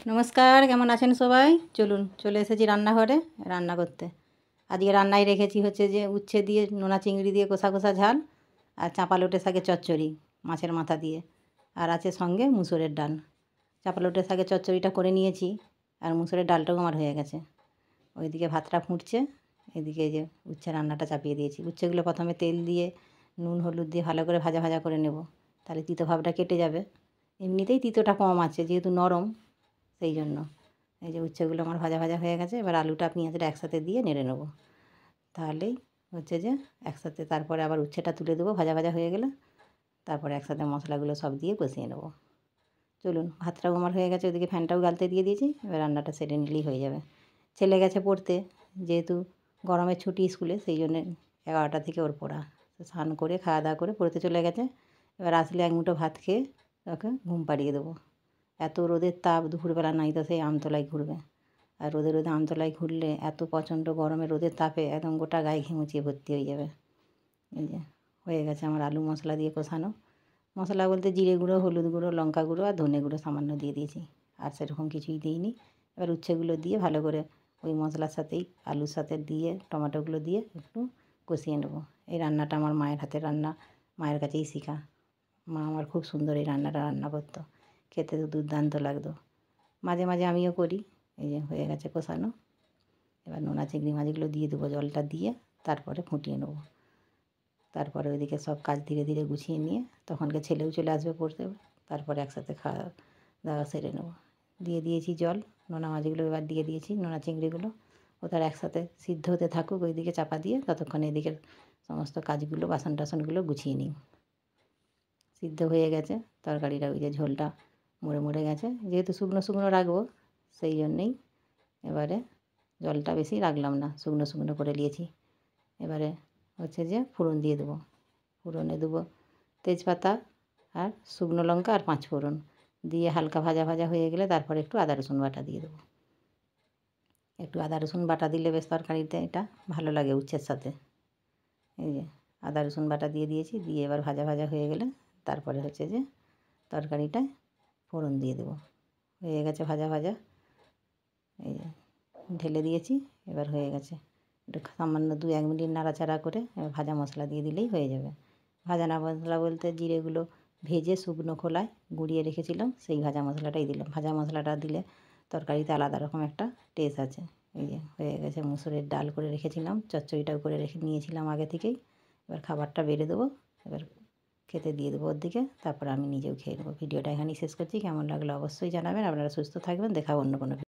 নমস্কার, কেমন আছেন সবাই? চলুন চলে এসেছি রান্নাঘরে রান্না করতে। আজকে রান্নায় রেখেছি হচ্ছে যে উচ্ছে দিয়ে নোনা চিংড়ি দিয়ে কষা কষা ঝাল আর চাঁপা লোটে শাকের চচ্চড়ি মাছের মাথা দিয়ে, আর আছে সঙ্গে মুসুরের ডাল। চাঁপা লোটে শাকের চচ্চড়িটা করে নিয়েছি আর মুসুরের ডালটাও আমার হয়ে গেছে। ওইদিকে ভাতটা ফুটছে, এদিকে এই যে উচ্ছে রান্নাটা চাপিয়ে দিয়েছি। উচ্ছেগুলো প্রথমে তেল দিয়ে নুন হলুদ দিয়ে ভালো করে ভাজা ভাজা করে নেব, তাহলে তিতো ভাবটা কেটে যাবে। এমনিতেই তিতোটা কম আছে যেহেতু নরম, সেই জন্য। এই যে উচ্ছেগুলো আমার ভাজা ভাজা হয়ে গেছে, এবার আলুটা পেঁয়াজটা একসাথে দিয়ে নেড়ে নেবো, তাহলেই হচ্ছে যে একসাথে তারপরে আবার উচ্ছেটা তুলে দেবো ভাজা ভাজা হয়ে গেলে, তারপরে একসাথে মশলাগুলো সব দিয়ে কষিয়ে নেবো। চলুন, ভাতটাও আমার হয়ে গেছে, ওদিকে ফ্যানটাও গালতে দিয়ে দিয়েছি, এবার রান্নাটা সেরে নিলেই হয়ে যাবে। ছেলে গেছে পড়তে, যেহেতু গরমের ছুটি স্কুলে, সেই জন্যে 11টা থেকে ওর পড়া। স্নান করে খাওয়া দাওয়া করে পড়তে চলে গেছে। এবার আসলে এক মুঠো ভাত খেয়ে ওকে ঘুম পাড়িয়ে দেবো। এত রোদের তাপ, দুপুরবেলা নাই তো সেই আমতলায় ঘুরবে, আর রোদে রোদে আমতলায় ঘুরলে এত প্রচণ্ড গরমে রোদের তাপে একদম গোটা গায়ে ঘেমুচিয়ে ভর্তি হয়ে যাবে। এই যে হয়ে গেছে আমার আলু মশলা দিয়ে কষানো। মশলা বলতে জিরে গুঁড়ো, হলুদ গুঁড়ো, লঙ্কা গুঁড়ো আর ধনে গুঁড়ো সামান্য দিয়ে দিয়েছি, আর সেরকম কিছুই দিইনি। এবার উচ্ছেগুলো দিয়ে ভালো করে ওই মশলার সাথেই আলুর সাথে দিয়ে টমেটোগুলো দিয়ে একটু কষিয়ে নেবো। এই রান্নাটা আমার মায়ের হাতের রান্না, মায়ের কাছেই শেখা। মা আমার খুব সুন্দর এই রান্নাটা রান্না করতো, খেতে তো দুর্দান্ত লাগতো। মাঝে মাঝে আমিও করি। এই যে হয়ে গেছে কষানো, এবার নোনা চিংড়ি মাছগুলো দিয়ে দেবো, জলটা দিয়ে তারপরে ফুটিয়ে নেবো। তারপরে ওইদিকে সব কাজ ধীরে ধীরে গুছিয়ে নিয়ে তখনকে ছেলেও চলে আসবে পড়তে, তারপরে একসাথে খাওয়া দাওয়া সেরে নেবো। দিয়ে দিয়েছি জল, নোনা মাছগুলো এবার দিয়ে দিয়েছি, নোনা চিংড়িগুলো ও তার একসাথে সিদ্ধ হতে থাকুক ওইদিকে চাপা দিয়ে, ততক্ষণে এদিকের সমস্ত কাজগুলো বাসন টাসনগুলো গুছিয়ে নিই। সিদ্ধ হয়ে গেছে তরকারিটা, ওই যে ঝোলটা মরে মরে গেছে, যেহেতু শুকনো শুকনো রাখবো সেই জন্যেই এবারে জলটা বেশি রাখলাম না, শুকনো শুকনো করে নিয়েছি। এবারে হচ্ছে যে ফোড়ন দিয়ে দেবো, ফোড়নে দেবো তেজপাতা আর শুকনো লঙ্কা আর 5 ফোড়ন দিয়ে হালকা ভাজা ভাজা হয়ে গেলে তারপরে একটু আদা রসুন বাটা দিয়ে দেবো। একটু আদা রসুন বাটা দিলে বেশ তরকারিতে এটা ভালো লাগে উচ্ছের সাথে। এই যে আদা রসুন বাটা দিয়ে দিয়েছি, দিয়ে এবার ভাজা ভাজা হয়ে গেলে তারপরে হচ্ছে যে তরকারিটায় ফোড়ন দিয়ে দেবো। হয়ে গেছে ভাজা ভাজা, এই যে ঢেলে দিয়েছি, এবার হয়ে গেছে। একটু সামান্য 2-1 মিনিট নাড়াচাড়া করে এবার ভাজা মশলা দিয়ে দিলেই হয়ে যাবে। ভাজা না মশলা বলতে জিরেগুলো ভেজে শুকনো খোলায় গুঁড়িয়ে রেখেছিলাম, সেই ভাজা মশলাটাই দিলাম। ভাজা মশলাটা দিলে তরকারিতে আলাদা রকম একটা টেস্ট আছে। এই যে হয়ে গেছে, মুসুরের ডাল করে রেখেছিলাম, চচ্চড়িটাও করে রেখে নিয়েছিলাম আগে থেকেই। এবার খাবারটা বেড়ে দেবো, এবার খেতে দিয়ে দেবো ওর দিকে, তারপরে আমি নিজেও খেয়ে নেবো। ভিডিওটা এখানেই শেষ করছি। কেমন লাগলো অবশ্যই জানাবেন। আপনারা সুস্থ থাকবেন, দেখা অন্য কোনো